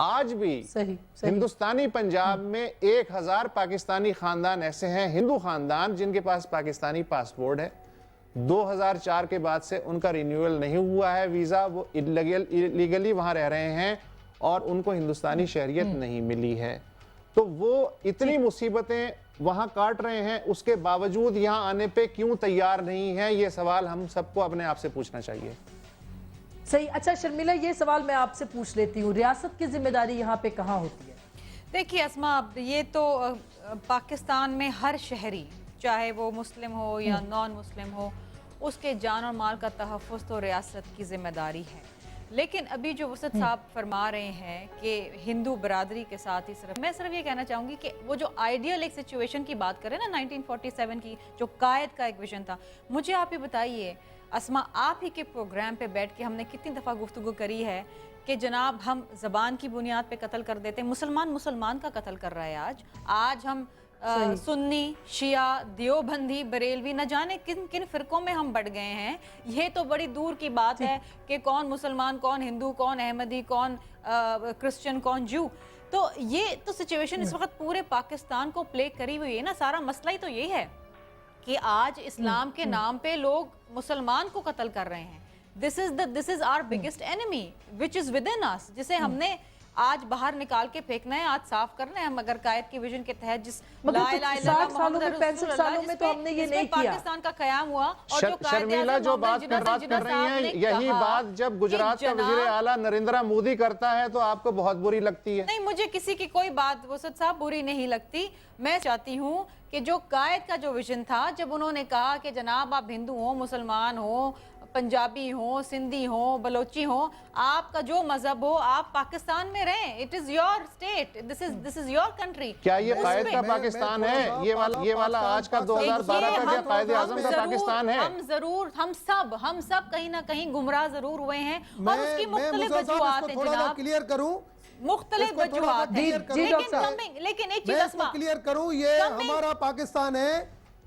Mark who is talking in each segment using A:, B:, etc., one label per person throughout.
A: آج بھی ہندوستانی پنجاب میں 1000 پاکستانی خاندان ایسے ہیں، ہندو خاندان، جن کے پاس پاکستانی پاسپورٹ ہے. 2004 کے بعد سے ان کا رینیول نہیں ہوا ہے ویزا، وہ لیگلی وہاں رہ رہے ہیں اور ان کو ہندوستانی شہریت نہیں ملی ہے. تو وہ اتنی مصیبتیں وہاں کاٹ رہے ہیں، اس کے باوجود یہاں آنے پہ کیوں تیار نہیں ہیں؟ یہ سوال ہم سب کو اپنے آپ سے پوچھنا چاہیے.
B: صحیح. اچھا شرمیلا، یہ سوال میں آپ سے پوچھ لیتی ہوں، ریاست کی ذمہ داری یہاں پہ کہاں ہوتی ہے؟
C: دیکھیے اسما، یہ تو پاکستان میں ہر شہری، چاہے وہ مسلم ہو یا نان مسلم ہو، اس کے جان اور مال کا تحفظ تو ریاست کی ذمہ داری ہے. لیکن ابھی جو وسط صاحب فرما رہے ہیں کہ ہندو برادری کے ساتھ ہی میں صرف یہ کہنا چاہوں گی کہ وہ جو آئیڈیل ایک سچویشن کی بات کریں نا 1947 کی، جو قائد کا ایک ویژن تھا، مجھے آپ یہ بتائیے اسما، آپ ہی کے پروگرام پہ بیٹھ کے ہم نے کتنی دفعہ گفتگو کری ہے کہ جناب ہم زبان کی بنیاد پہ قتل کر دیتے ہیں. مسلمان کا قتل کر رہا ہے آج ہم سنی، شیعہ، دیوبندی، بریلوی، نہ جانے کن کن فرقوں میں ہم بڑھ گئے ہیں. یہ تو بڑی دور کی بات ہے کہ کون مسلمان، کون ہندو، کون احمدی، کون کرسچن، کون جو. تو یہ تو سچویشن اس وقت پورے پاکستان کو پلے کری ہوئی ہے نا. سارا مسئلہ ہی تو یہ ہے کہ آج اسلام کے نام پہ لوگ مسلمان کو قتل کر رہے ہیں. This is our biggest enemy which is within us, جسے ہم نے آج باہر نکال کے پھینکنا ہے، آج صاف کرنا ہے. ہم اگر قائد کی ویژن کے تحت جس لا الہ الا اللہ محمد رسول اللہ
B: میں تو ہم نے یہ نہیں کیا.
C: پاکستان کا قیام ہوا اور جو قائد
A: شرمیلا جو بات کر رہی ہیں، یہی بات جب گجرات کا وزیر اعلیٰ نریندرا مودی کرتا ہے تو آپ کو بہت بری لگتی ہے.
C: نہیں، مجھے کسی کی کوئی بات وسط صاحب بری نہیں لگتی. میں چاہتی ہوں کہ جو قائد کا جو ویژن تھا، جب انہوں نے کہا کہ جناب آپ ہندو ہوں، مسلمان ہوں، پنجابی ہوں، سندھی ہوں، بلوچی ہوں، آپ کا جو مذہب ہو، آپ پاکستان میں رہیں. It is your state. This is your country.
A: کیا یہ قائد کا پاکستان ہے؟ یہ والا آج کا 2012 کا کیا قائد اعظم کا پاکستان ہے؟
C: ہم سب کہیں نہ کہیں گمراہ ضرور ہوئے ہیں اور اس کی مختلف وجوہات ہیں جناب.
D: کلیئر کروں،
C: مختلف وجوہات ہیں. لیکن ایک چیز اسما
D: کلیئر کروں، یہ ہمارا پاکستان ہے.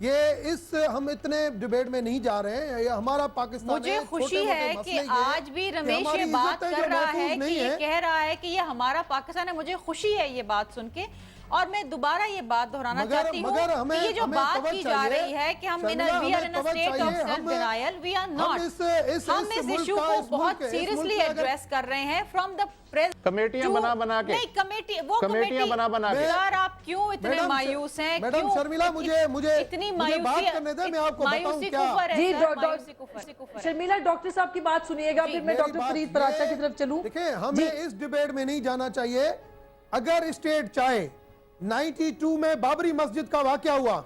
D: یہ ہم اتنے ڈیبیٹ میں نہیں جا رہے ہیں. یہ ہمارا پاکستان ہے.
C: مجھے خوشی ہے کہ آج بھی رمیش یہ بات کر رہا ہے کہ یہ کہہ رہا ہے کہ یہ ہمارا پاکستان ہے. مجھے خوشی ہے یہ بات سن کے. اور میں دوبارہ یہ بات دہرانا چاہتی ہوں کہ یہ جو بات کی جا رہی ہے کہ ہم we are in a state of self-denial, we are not. ہم اس ایشو کو بہت سیریسلی ایڈریس کر رہے ہیں from the president.
A: کمیٹیاں بنا کے.
C: نہیں، وہ کمیٹیاں بنا کے. یار آپ کیوں اتنے مایوس ہیں؟
D: میڈم شرمیلا، مجھے
C: اتنی
D: بات کرنے دیں، میں آپ کو بتاؤں کیا.
B: جی شرمیلا، ڈاکٹر صاحب کی بات سنیے گا، پھر میں ڈاکٹر فرید پراچا کی طرف چلوں.
D: دیکھیں، ہمیں اس ڈیبیٹ میں نہیں جانا چاہیے. اگر اسٹیٹ چاہے 92 میں بابری مسجد کا واقعہ ہوا،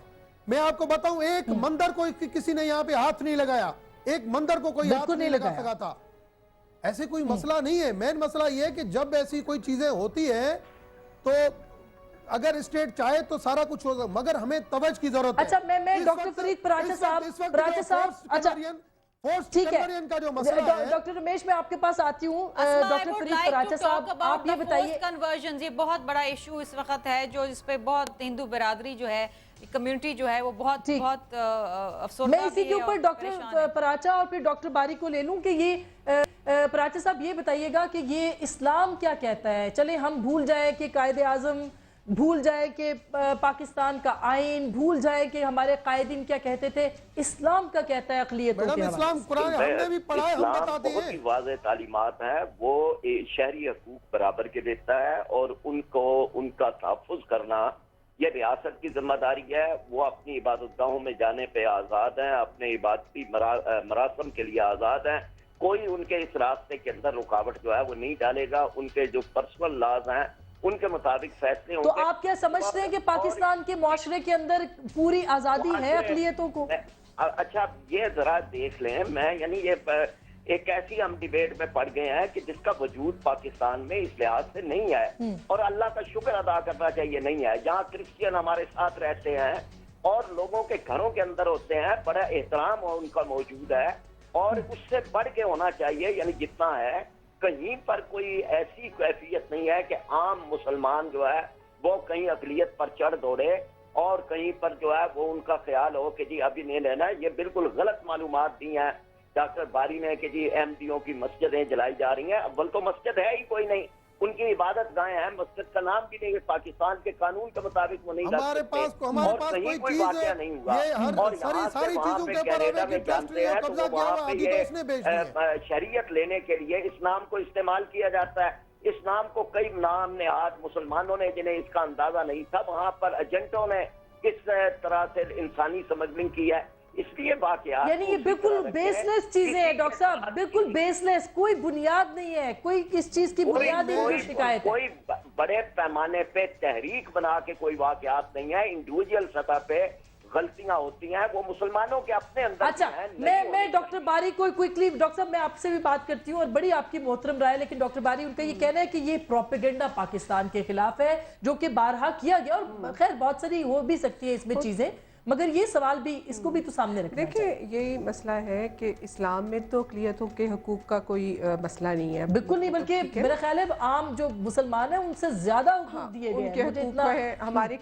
D: میں آپ کو بتاؤں ایک مندر کو کسی نے یہاں پہ ہاتھ نہیں لگایا. ایک مندر کو کوئی ہاتھ نہیں لگا سکا تھا. ایسے کوئی مسئلہ نہیں ہے. مین مسئلہ یہ ہے کہ جب ایسی کوئی چیزیں ہوتی ہیں تو اگر اسٹیٹ چاہے تو سارا کچھ ہوگا، مگر ہمیں توجہ کی ضرورت ہے.
B: اچھا، میں ڈاکٹر فرید پراچا صاحب اچھا ٹھیک ہے. ڈاکٹر رمیش، میں آپ کے پاس آتی ہوں. ڈاکٹر فرید پراچا صاحب، آپ یہ بتائیے.
C: کنورژنز، یہ بہت بڑا ایشو اس وقت ہے جو اس پہ بہت ہندو برادری جو ہے، کمیونٹی جو ہے، وہ بہت افسردہ.
B: میں اسی کے اوپر ڈاکٹر پراچا اور پھر ڈاکٹر باری کو لے لوں کہ یہ پراچا صاحب یہ بتائیے گا کہ یہ اسلام کیا کہتا ہے. چلیں ہم بھول جائے کہ قائد اعظم، بھول جائے کہ پاکستان کا آئین، بھول جائے کہ ہمارے قائدین کیا کہتے تھے. اسلام کا کہتا ہے اقلیتوں کے
D: اسلام قرآن ہم نے بھی پڑھا ہے، ہم بتاتے ہیں.
E: بہت ہی واضح تعلیمات ہیں. وہ شہری حقوق برابر کے دیتا ہے اور ان کا تحفظ کرنا یہ ریاست کی ذمہ داری ہے. وہ اپنی عبادت گاہوں میں جانے پہ آزاد ہیں، اپنے عبادتی مراسم کے لیے آزاد ہیں. کوئی ان کے اس راستے کے اندر رکاوٹ جو ہے وہ نہیں ڈالے گا. ان کے جو پرسنل لاز ہیں ان کے مطابق فیصلے ہوں گے.
B: تو آپ کیا سمجھتے ہیں کہ پاکستان کے معاشرے کے اندر پوری آزادی ہے اقلیتوں کو؟
E: اچھا، یہ ذرا دیکھ لیں. میں یعنی یہ ایک ایسی ہم ڈیبیٹ میں پڑ گئے ہیں کہ جس کا وجود پاکستان میں اس لحاظ سے نہیں ہے اور اللہ کا شکر ادا کرنا چاہیے نہیں ہے. جہاں کرسچین ہمارے ساتھ رہتے ہیں اور لوگوں کے گھروں کے اندر ہوتے ہیں، بڑا احترام ان کا موجود ہے اور اس سے بڑھ کے ہونا چاہیے. یعنی جتنا ہے، کہیں پر کوئی ایسی کیفیت نہیں ہے کہ عام مسلمان جو ہے وہ کہیں اقلیت پر چڑھ دوڑے اور کہیں پر جو ہے وہ ان کا خیال ہو کہ جی ابھی نہیں لینا ہے. یہ بالکل غلط معلومات دی ہیں ڈاکٹر باری نے کہ جی احمدیوں کی مسجدیں جلائی جا رہی ہیں. اول تو مسجد ہے ہی کوئی نہیں. ان کی عبادت گاہیں ہیں, مسجد کا نام بھی نہیں ہے, پاکستان کے قانون کے مطابق وہ نہیں رکھ
D: ہمارے
E: سکتے,
D: پاس
E: اور
D: کوئی
E: کہیں کوئی
D: چیز
E: واقعہ
D: ہے,
E: نہیں ہوا.
D: یہ ہر
E: اور یہاں سے
D: ساری
E: وہاں
D: چیزوں
E: پہ
D: کے اوپر
E: کینیڈا
D: ابھی
E: میں
D: ٹیسٹ
E: جانتے ہیں تو
D: قبضہ
E: وہ
D: کیا
E: وہاں
D: ہوا,
E: پہ
D: ابھی تو اس نے بھیج دیا.
E: یہ شریعت لینے کے لیے اس نام کو استعمال کیا جاتا ہے. اس نام کو کئی نام نہاد مسلمانوں نے جنہیں اس کا اندازہ نہیں تھا, وہاں پر ایجنٹوں نے کس طرح سے انسانی سمگلنگ کی ہے. اس لیے واقعات
B: یعنی یہ بالکل بیس لیس چیزیں ہیں ڈاکٹر صاحب, بالکل بیس لیس, کوئی بنیاد نہیں ہے, کوئی اس چیز کی بنیاد نہیں شکایت ہے.
E: کوئی بڑے پیمانے پہ تحریک بنا کے کوئی واقعات نہیں ہے, انڈیویجول سطح پہ غلطیاں ہوتی ہیں, وہ مسلمانوں کے اپنے اندر
B: اچھا, میں ڈاکٹر باری کو کوئکلی, ڈاکٹر صاحب میں آپ سے بھی بات کرتی ہوں اور بڑی آپ کی محترم رائے, لیکن ڈاکٹر باری ان کا یہ کہنا ہے کہ یہ پروپیگنڈا پاکستان کے خلاف ہے جو کہ بارہا کیا گیا, اور خیر بہت ساری ہو بھی سکتی ہے اس میں چیزیں, مگر یہ سوال بھی اس کو بھی تو سامنے رکھنا چاہیے.
F: دیکھیں یہی مسئلہ ہے کہ اسلام میں تو اقلیتوں کے حقوق کا کوئی مسئلہ نہیں ہے,
B: بالکل نہیں, بلکہ میرا خیال ہے عام جو مسلمان ہیں ان سے زیادہ حقوق دیے گئے
F: ان کے
B: ہیں.
F: حقوق کا ہے. ہمارے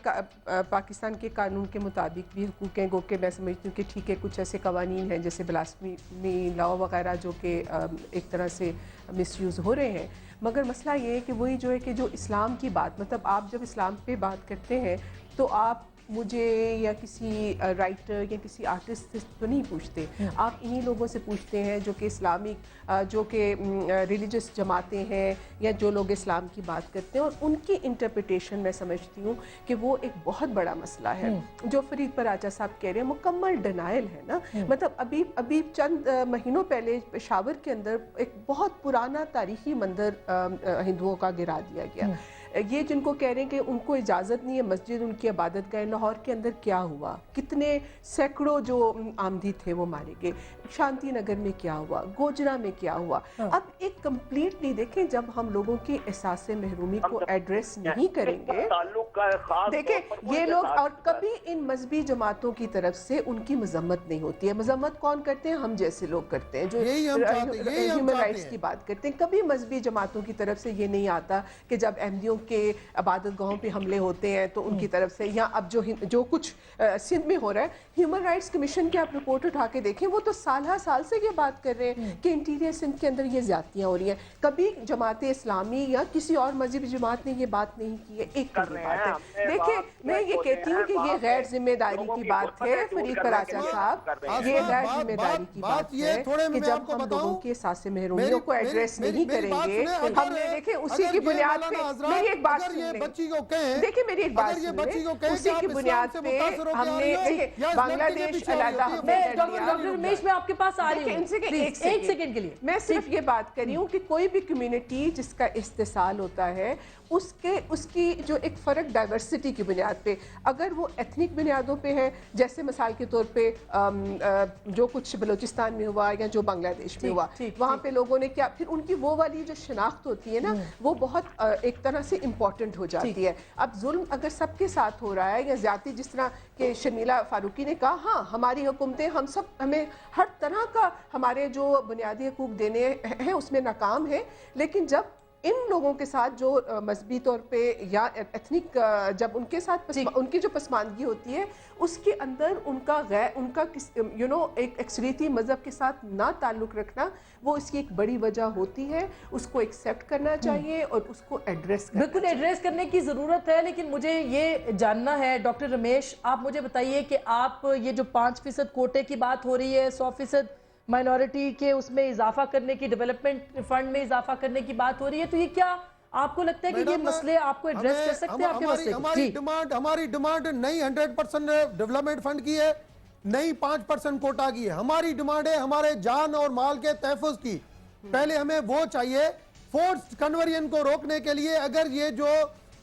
F: پاکستان کے قانون کے مطابق بھی حقوق ہیں, گو کہ میں سمجھتی ہوں کہ ٹھیک ہے کچھ ایسے قوانین ہیں جیسے بلاسفیمی لا وغیرہ جو کہ ایک طرح سے مس یوز ہو رہے ہیں, مگر مسئلہ یہ ہے کہ وہی جو ہے کہ جو اسلام کی بات, مطلب آپ جب اسلام پہ بات کرتے ہیں تو آپ مجھے یا کسی رائٹر یا کسی آرٹسٹ سے تو نہیں پوچھتے, آپ انہی لوگوں سے پوچھتے ہیں جو کہ اسلامک جو کہ ریلیجس جماعتیں ہیں یا جو لوگ اسلام کی بات کرتے ہیں, اور ان کی انٹرپریٹیشن میں سمجھتی ہوں کہ وہ ایک بہت بڑا مسئلہ ہے. جو فرید پراچا صاحب کہہ رہے ہیں مکمل ڈینائل ہے نا, مطلب ابھی چند مہینوں پہلے پشاور کے اندر ایک بہت پرانا تاریخی مندر ہندوؤں کا گرا دیا گیا. یہ جن کو کہہ رہے ہیں کہ ان کو اجازت نہیں ہے مسجد ان کی عبادت گاہ, لاہور کے اندر کیا ہوا, کتنے سینکڑوں جو آمدی تھے وہ مارے گئے, شانتی نگر میں کیا ہوا, گوجرا میں کیا ہوا. اب ایک کمپلیٹلی دیکھیں, جب ہم لوگوں کی احساس محرومی کو ایڈریس نہیں کریں گے, دیکھیں یہ لوگ, اور کبھی ان مذہبی جماعتوں کی طرف سے ان کی مذمت نہیں ہوتی ہے. مذمت کون کرتے ہیں؟ ہم جیسے لوگ کرتے ہیں جو ہیومن رائٹس کی بات کرتے ہیں. کبھی مذہبی جماعتوں کی طرف سے یہ نہیں آتا کہ جب احمدیوں کے عبادت گاہوں پہ حملے ہوتے ہیں تو ان کی طرف سے, یا اب جو کچھ سندھ میں ہو رہا ہے, ہیومن رائٹس کمیشن کی آپ رپورٹ اٹھا کے دیکھیں, وہ تو سال سے یہ بات کر رہے ہیں کہ انٹیریئر سندھ کے اندر یہ زیادتیاں ہو رہی ہیں. کبھی جماعت اسلامی یا کسی اور مذہبی جماعت نے یہ بات نہیں کی ہے. ایک بات ہے, دیکھیں میں یہ کہتی ہوں کہ یہ غیر ذمہ داری کی بات ہے فرید پراچا صاحب, یہ غیر ذمہ داری کی بات ہے کہ جب ہم لوگوں کے احساس محرومیوں کو ایڈریس نہیں کریں گے, ہم نے دیکھیں اسی کی بنیاد پہ, میری ایک بات سن لیں, دیکھیں میری ایک بات سن لیں, اسی کی بنیاد پہ ہم نے بنگلہ دیش علیحدہ
B: ڈاکٹر رمیش میں آپ کے پاس آ رہی ہوں
F: ایک سیکنڈ کے لیے, میں صرف یہ بات کر رہی ہوں کہ کوئی بھی کمیونٹی جس کا استحصال ہوتا ہے اس کی جو ایک فرق ڈائیورسٹی کی بنیاد پہ, اگر وہ ایتھنک بنیادوں پہ ہے, جیسے مثال کے طور پہ جو کچھ بلوچستان میں ہوا یا جو بنگلہ دیش میں ہوا, وہاں پہ لوگوں نے کیا, پھر ان کی وہ والی جو شناخت ہوتی ہے نا, وہ بہت ایک طرح سے امپورٹنٹ ہو جاتی ہے. اب ظلم اگر سب کے ساتھ ہو رہا ہے یا زیادتی, جس طرح کہ شرمیلا فاروقی نے کہا, ہاں ہماری حکومتیں ہمیں ہر طرح کا ہمارے جو بنیادی حقوق دینے ہیں اس میں ناکام ہیں, لیکن جب ان لوگوں کے ساتھ جو مذہبی طور پہ یا ایتھنک, جب ان کے ساتھ ان کی جو پسماندگی ہوتی ہے اس کے اندر ان کا ایک اکثریتی مذہب کے ساتھ نہ تعلق رکھنا, وہ اس کی ایک بڑی وجہ ہوتی ہے. اس کو ایکسیپٹ کرنا چاہیے اور اس کو ایڈریس کرنا
B: بالکل ایڈریس کرنے کی ضرورت ہے. لیکن مجھے یہ جاننا ہے ڈاکٹر رمیش, آپ مجھے بتائیے کہ آپ یہ جو 5% کوٹے کی بات ہو رہی ہے, 100% مائنورٹی کے اس میں اضافہ کرنے کی, ڈیولپمنٹ فنڈ میں اضافہ کرنے کی بات ہو رہی ہے, تو یہ کیا آپ کو لگتا ہے کہ یہ مسئلے آپ کو ایڈریس کر سکتے ہیں آپ کے مسئلے؟
D: ہماری ڈیمانڈ نہیں 100% ڈیولپمنٹ فنڈ کی ہے, نہیں 5% کوٹا کی ہے. ہماری ڈیمانڈ ہے ہمارے جان اور مال کے تحفظ کی. پہلے ہمیں وہ چاہیے فورس کنورژن کو روکنے کے لیے. اگر یہ جو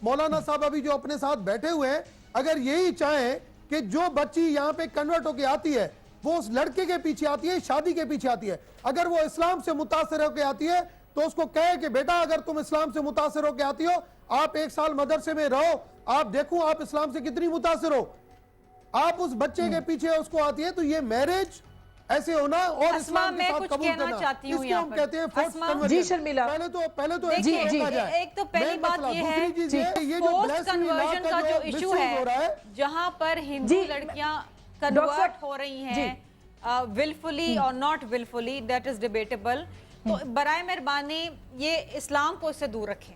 D: مولانا صاحب ابھی جو اپنے ساتھ بیٹھے ہوئے ہیں, اگر یہی چاہیں کہ جو بچی یہاں پہ کنورٹ ہو کے آتی ہے وہ اس لڑکے کے پیچھے آتی ہے, شادی کے پیچھے آتی ہے, اگر وہ اسلام سے متاثر ہو کے آتی ہے تو اس کو کہے کہ بیٹا اگر تم اسلام سے متاثر ہو کے آتی ہو, آپ 1 سال مدرسے میں رہو, آپ دیکھو آپ اسلام سے کتنی متاثر ہو, آپ اس بچے کے پیچھے اس کو آتی ہے, تو یہ میرج ایسے ہونا اور اسلام کے ساتھ قبول کرنا, اس کو ہم کہتے ہیں فورس کنورژن.
B: جی شرمیلا,
D: پہلے تو
C: ایک تو پہلی بات یہ ہے فورس کنورژن کا جو ایشو ہے, جہاں پر ہندو لڑکیاں کنورٹ ہو رہی ہیں willfully اور not willfully, that is debatable. تو برائے مہربانی یہ اسلام کو اس سے دور رکھیں.